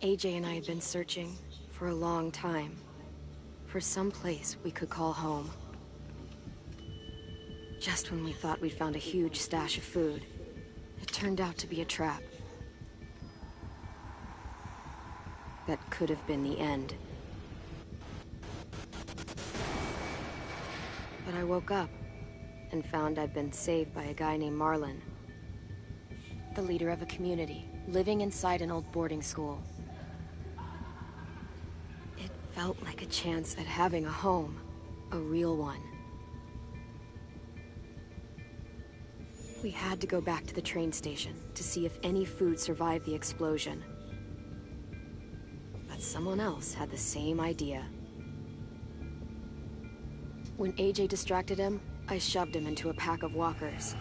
AJ and I had been searching for a long time for some place we could call home. Just when we thought we'd found a huge stash of food, it turned out to be a trap. That could have been the end. But I woke up and found I'd been saved by a guy named Marlon, the leader of a community, living inside an old boarding school. It felt like a chance at having a home, a real one. We had to go back to the train station to see if any food survived the explosion. But someone else had the same idea. When AJ distracted him, I shoved him into a pack of walkers.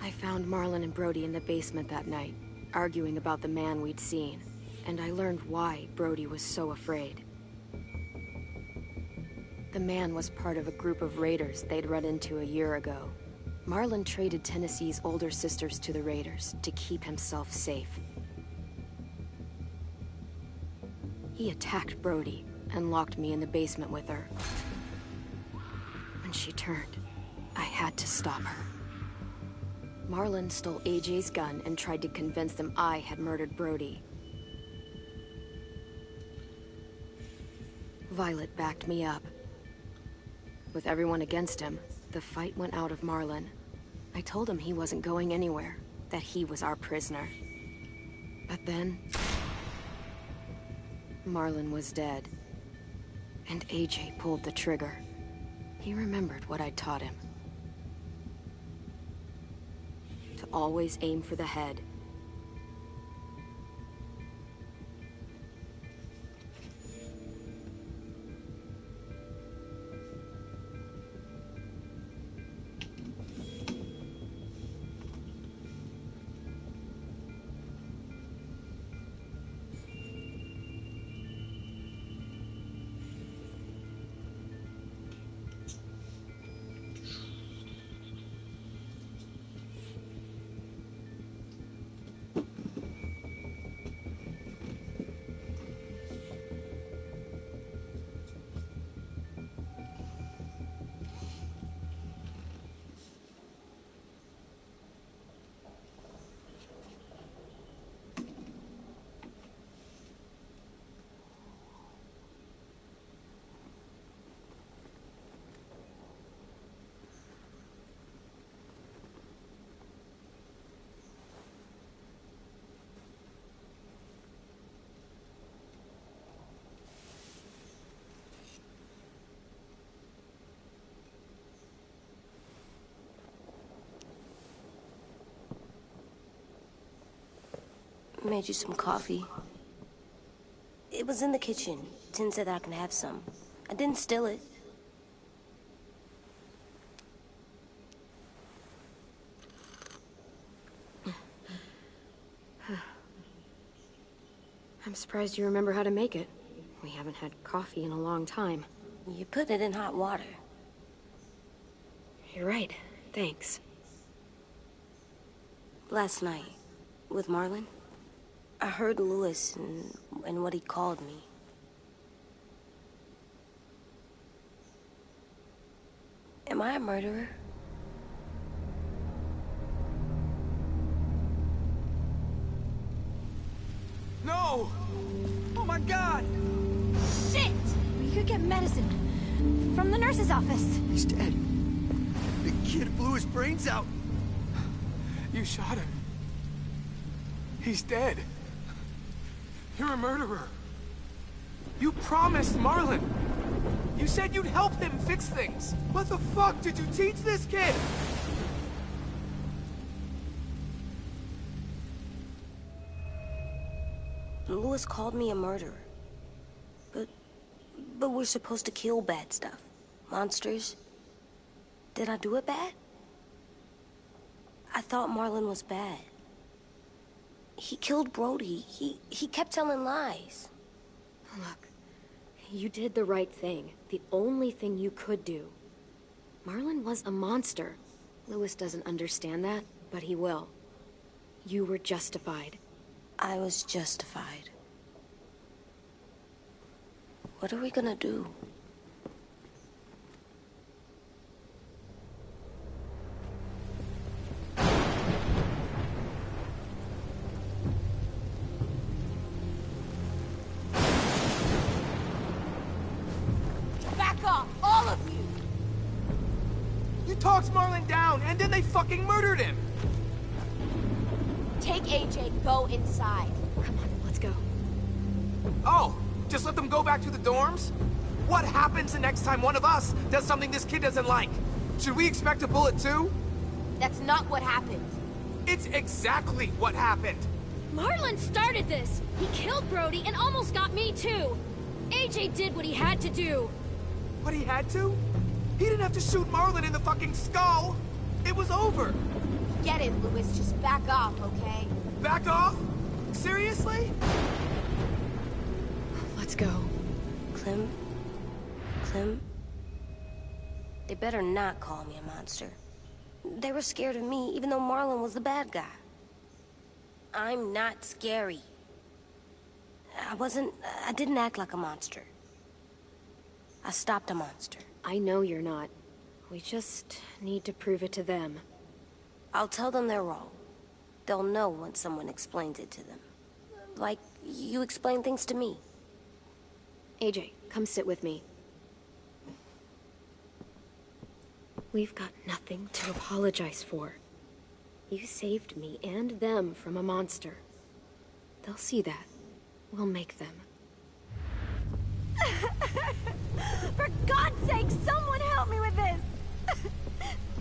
I found Marlon and Brody in the basement that night, arguing about the man we'd seen, and I learned why Brody was so afraid. The man was part of a group of raiders they'd run into a year ago. Marlon traded Tennessee's older sisters to the raiders to keep himself safe. He attacked Brody and locked me in the basement with her. When she turned, I had to stop her. Marlon stole AJ's gun and tried to convince them I had murdered Brody. Violet backed me up. With everyone against him, the fight went out of Marlon. I told him he wasn't going anywhere, that he was our prisoner. But then, Marlon was dead, and AJ pulled the trigger. He remembered what I'd taught him. To always aim for the head. Made you some coffee. It was in the kitchen. Tin said that I can have some. I didn't steal it. I'm surprised you remember how to make it. We haven't had coffee in a long time. You put it in hot water. You're right. Thanks. Last night, with Marlon, I heard Lewis and what he called me. Am I a murderer? No! Oh my God! Shit! We could get medicine from the nurse's office. He's dead. The kid blew his brains out. You shot him. He's dead. You're a murderer. You promised Marlon. You said you'd help him fix things. What the fuck did you teach this kid? Lewis called me a murderer. But we're supposed to kill bad stuff. Monsters. Did I do it bad? I thought Marlon was bad. He killed Brody. He kept telling lies. Look, you did the right thing. The only thing you could do. Marlon was a monster. Lewis doesn't understand that, but he will. You were justified. I was justified. What are we gonna do? Back off, all of you! You talked Marlon down, and then they fucking murdered him! Take AJ, go inside. Come on, let's go. Oh, just let them go back to the dorms? What happens the next time one of us does something this kid doesn't like? Should we expect a bullet too? That's not what happened. It's exactly what happened! Marlon started this! He killed Brody and almost got me too! AJ did what he had to do! What he had to? He didn't have to shoot Marlon in the fucking skull! It was over! Get it, Louis. Just back off, okay? Back off? Seriously? Let's go. Clem? Clem? They better not call me a monster. They were scared of me, even though Marlon was the bad guy. I'm not scary. I didn't act like a monster. I stopped a monster. I know you're not. We just need to prove it to them. I'll tell them they're wrong. They'll know when someone explains it to them. Like you explain things to me. AJ, come sit with me. We've got nothing to apologize for. You saved me and them from a monster. They'll see that. We'll make them. For God's sake, someone help me with this!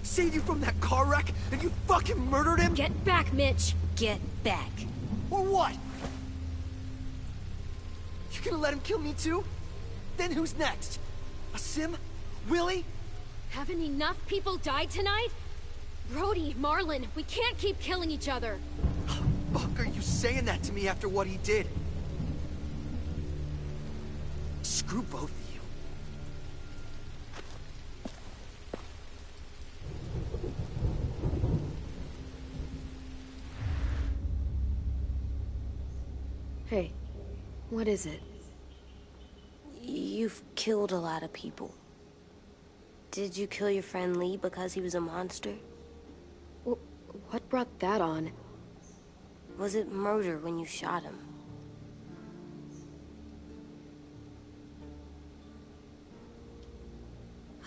Saved you from that car wreck, and you fucking murdered him? Get back, Mitch! Get back. Or what? You gonna let him kill me too? Then who's next? A Sim? Willie? Haven't enough people died tonight? Brody, Marlon, we can't keep killing each other. Fuck are you saying that to me after what he did? Screw both of you. Hey, what is it? You've killed a lot of people. Did you kill your friend Lee because he was a monster? What brought that on? Was it murder when you shot him?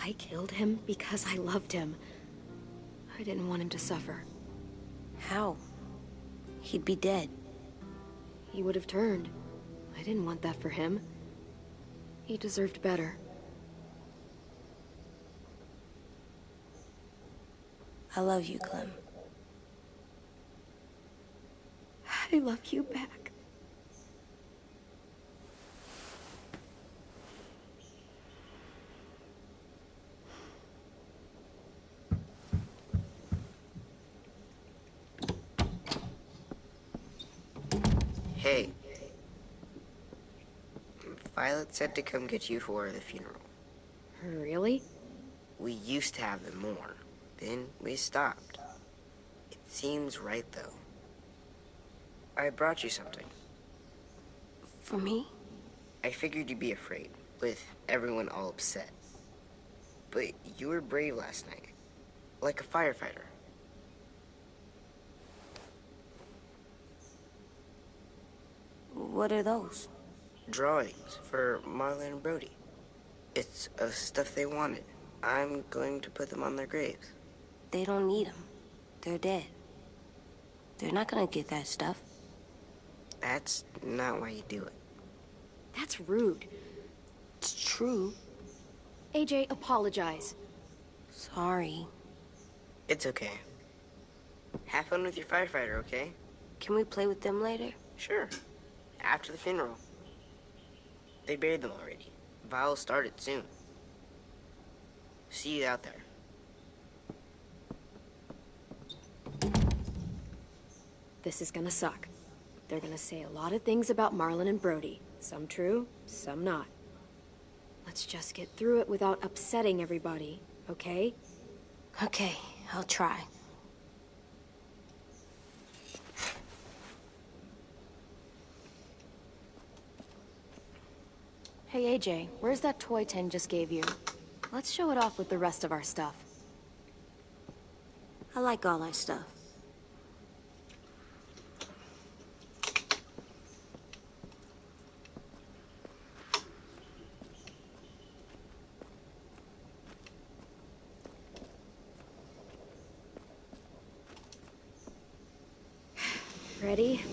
I killed him because I loved him. I didn't want him to suffer. How? He'd be dead. He would have turned. I didn't want that for him. He deserved better. I love you, Clem. I love you back. Hey. Violet said to come get you for the funeral. Really? We used to have them more. Then we stopped. It seems right, though. I brought you something. For me? I figured you'd be afraid, with everyone all upset. But you were brave last night. Like a firefighter. What are those? Drawings for Marlon and Brody. It's of stuff they wanted. I'm going to put them on their graves. They don't need them. They're dead. They're not gonna get that stuff. That's not why you do it. That's rude. It's true. AJ, apologize. Sorry. It's okay. Have fun with your firefighter, okay? Can we play with them later? Sure. After the funeral. They buried them already. Vile started soon. See you out there. This is gonna suck. They're gonna say a lot of things about Marlon and Brody. Some true, some not. Let's just get through it without upsetting everybody, okay? Okay, I'll try. Hey AJ, where's that toy Ten just gave you? Let's show it off with the rest of our stuff. I like all that stuff. Ready?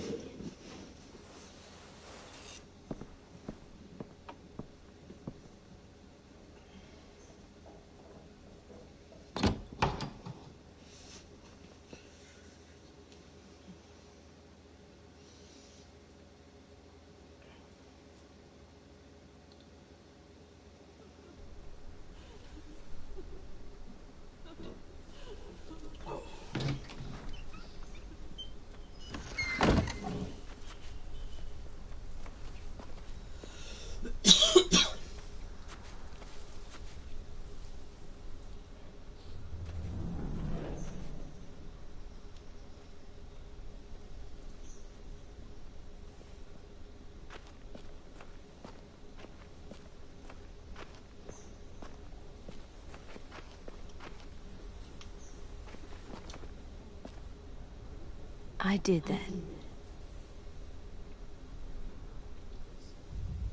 I did that.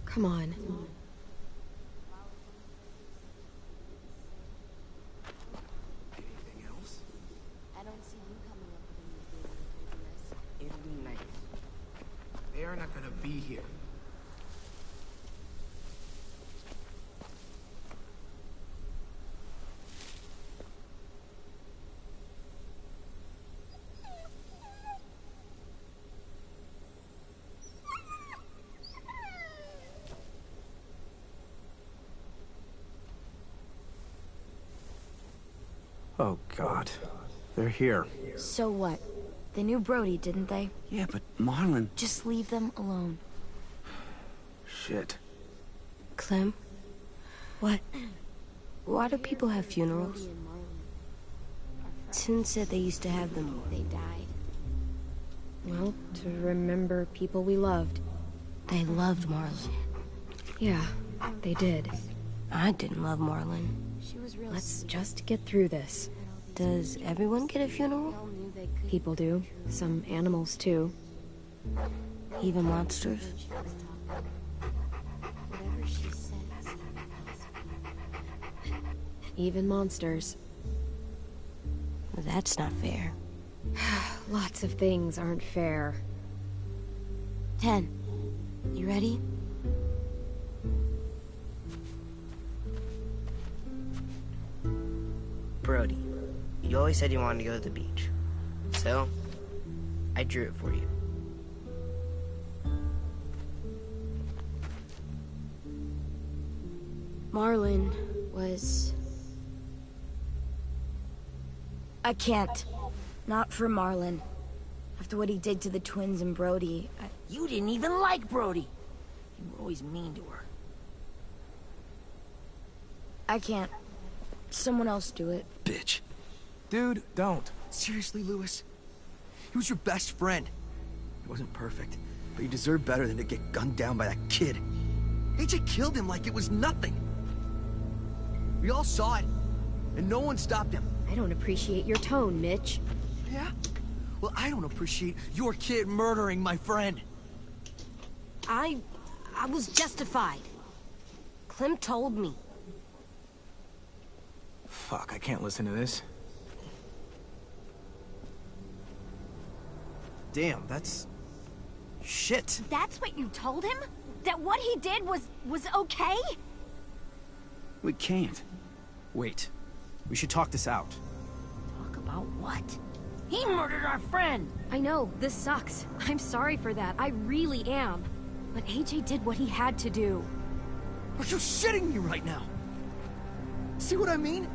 Come on. Anything else? I don't see you coming up with anything. It'd be nice. They are not gonna be here. Oh, God. They're here. So what? They knew Brody, didn't they? Yeah, but Marlon... Just leave them alone. Shit. Clem? What? Why do people have funerals? Tin said they used to have them when they died. Well, to remember people we loved. They loved Marlon. Yeah, they did. I didn't love Marlon. Let's just get through this. Does everyone get a funeral? People do. Some animals, too. Even monsters? Even monsters. That's not fair. Lots of things aren't fair. 10. You ready? Brody, you always said you wanted to go to the beach. So, I drew it for you. Marlon was... I can't. Not for Marlon. After what he did to the twins and Brody, You didn't even like Brody. You were always mean to her. I can't. Someone else do it. Bitch. Dude, don't. Seriously, Lewis? He was your best friend. He wasn't perfect, but he deserved better than to get gunned down by that kid. AJ killed him like it was nothing. We all saw it, and no one stopped him. I don't appreciate your tone, Mitch. Yeah? Well, I don't appreciate your kid murdering my friend. I was justified. Clem told me. Fuck, I can't listen to this. Damn, that's... shit. That's what you told him? That what he did was okay? We can't. Wait. We should talk this out. Talk about what? He murdered our friend! I know, this sucks. I'm sorry for that. I really am. But AJ did what he had to do. Are you shitting me right now? See what I mean?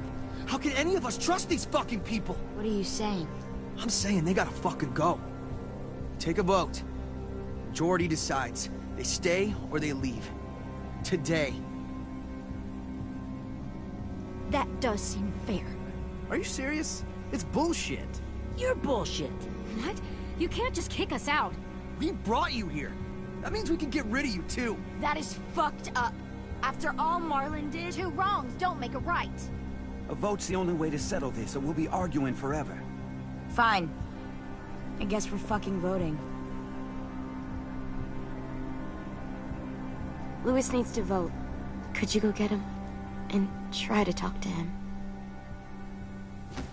How can any of us trust these fucking people? What are you saying? I'm saying they gotta fucking go. Take a vote. Majority decides. They stay or they leave. Today. That does seem fair. Are you serious? It's bullshit. You're bullshit. What? You can't just kick us out. We brought you here. That means we can get rid of you too. That is fucked up. After all Marlon did? Two wrongs don't make a right. A vote's the only way to settle this, or we'll be arguing forever. Fine. I guess we're fucking voting. Louis needs to vote. Could you go get him? And try to talk to him.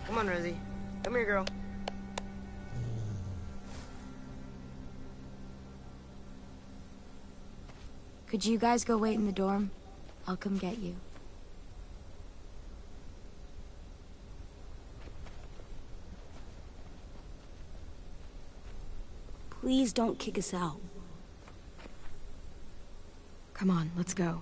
Come on, Rosie. Come here, girl. Could you guys go wait in the dorm? I'll come get you. Please don't kick us out. Come on, let's go.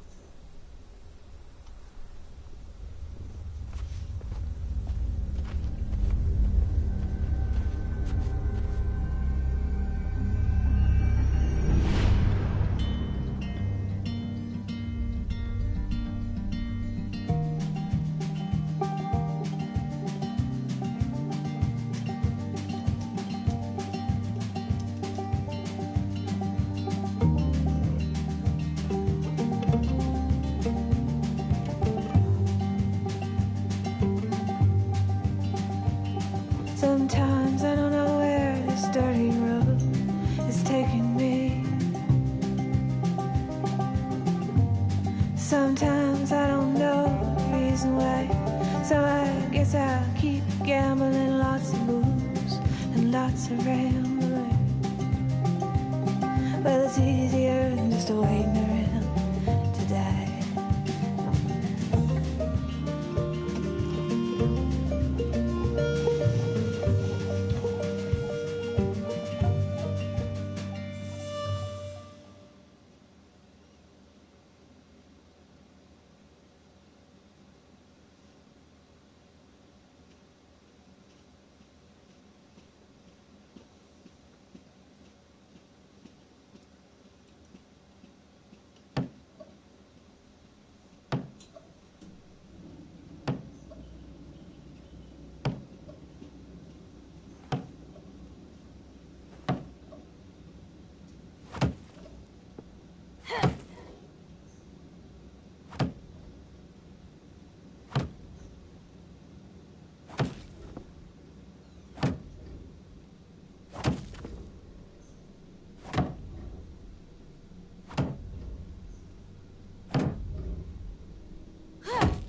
Sometimes I don't know where this dirty road is taking me. Sometimes I don't know the reason why. So I guess I'll keep gambling, lots of moves and lots of rambling. Well, it's easier than just waiting around to die.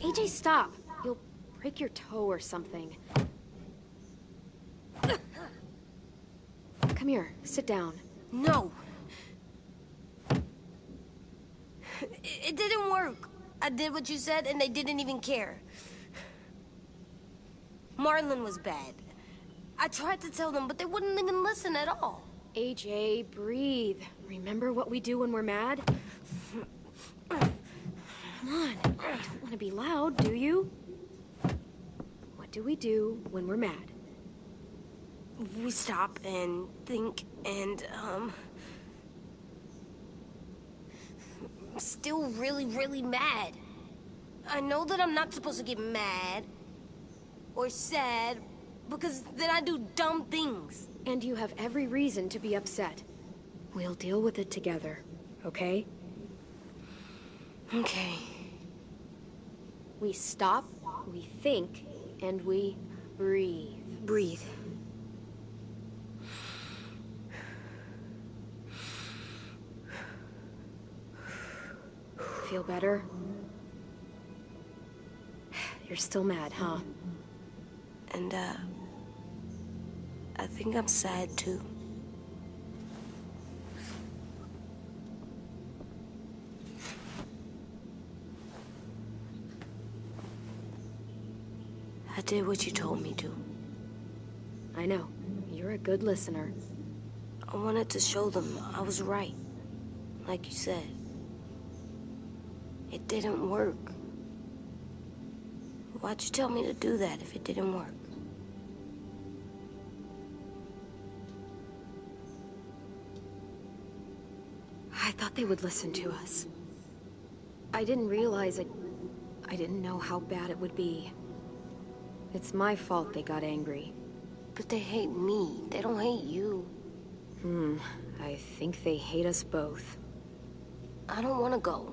AJ, stop. You'll break your toe or something. Come here, sit down. No. It didn't work. I did what you said and they didn't even care. Marlon was bad. I tried to tell them, but they wouldn't even listen at all. AJ, breathe. Remember what we do when we're mad? Come on, you don't want to be loud, do you? What do we do when we're mad? We stop and think and, I'm still really, really mad. I know that I'm not supposed to get mad or sad because then I do dumb things. And you have every reason to be upset. We'll deal with it together, okay? Okay. We stop, we think, and we breathe. Breathe. Feel better? You're still mad, huh? And, I think I'm sad, too. I did what you told me to. I know. You're a good listener. I wanted to show them I was right. Like you said. It didn't work. Why'd you tell me to do that if it didn't work? I thought they would listen to us. I didn't realize I didn't know how bad it would be. It's my fault they got angry. But they hate me. They don't hate you. I think they hate us both. I don't want to go.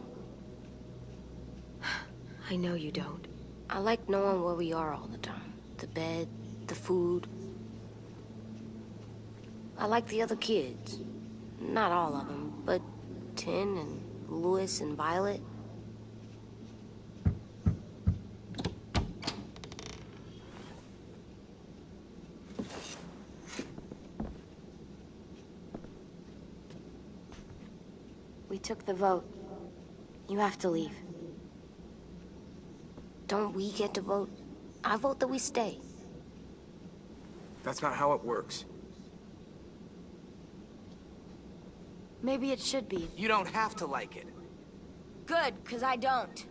I know you don't. I like knowing where we are all the time. The bed, the food. I like the other kids. Not all of them, but Tin and Louis and Violet. We took the vote. You have to leave. Don't we get to vote? I vote that we stay. That's not how it works. Maybe it should be. You don't have to like it. Good, because I don't.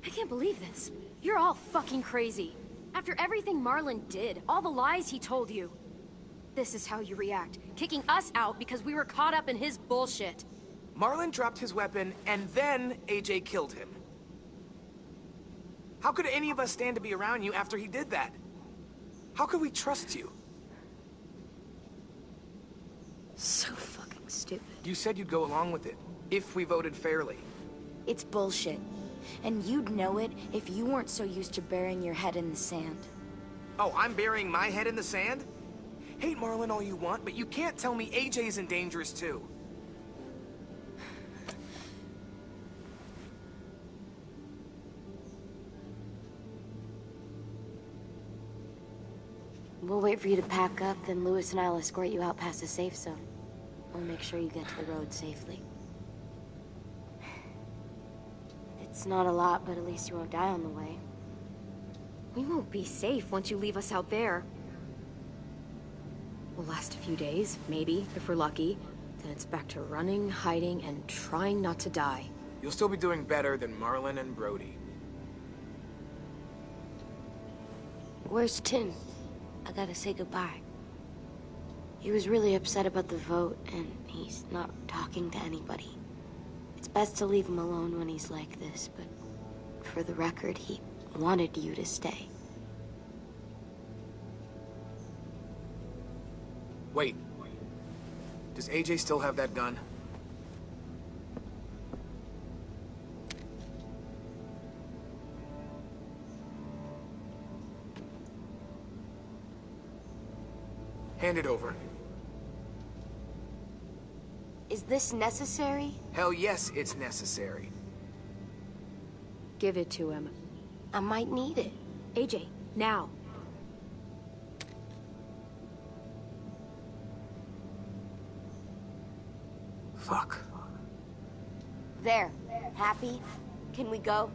I can't believe this. You're all fucking crazy. After everything Marlon did, all the lies he told you. This is how you react, kicking us out because we were caught up in his bullshit. Marlon dropped his weapon, and then AJ killed him. How could any of us stand to be around you after he did that? How could we trust you? So fucking stupid. You said you'd go along with it, if we voted fairly. It's bullshit. And you'd know it if you weren't so used to burying your head in the sand. Oh, I'm burying my head in the sand? Hate Marlon all you want, but you can't tell me AJ isn't dangerous too. We'll wait for you to pack up, then Louis and I'll escort you out past the safe zone. We'll make sure you get to the road safely. It's not a lot, but at least you won't die on the way. We won't be safe once you leave us out there. We'll last a few days, maybe, if we're lucky. Then it's back to running, hiding, and trying not to die. You'll still be doing better than Marlon and Brody. Where's Tin? I gotta say goodbye. He was really upset about the vote, and he's not talking to anybody. It's best to leave him alone when he's like this, but for the record, he wanted you to stay. Wait. Does AJ still have that gun? Hand it over. Is this necessary? Hell yes, it's necessary. Give it to him. I might need it. AJ, now. Fuck. There. Happy? Can we go?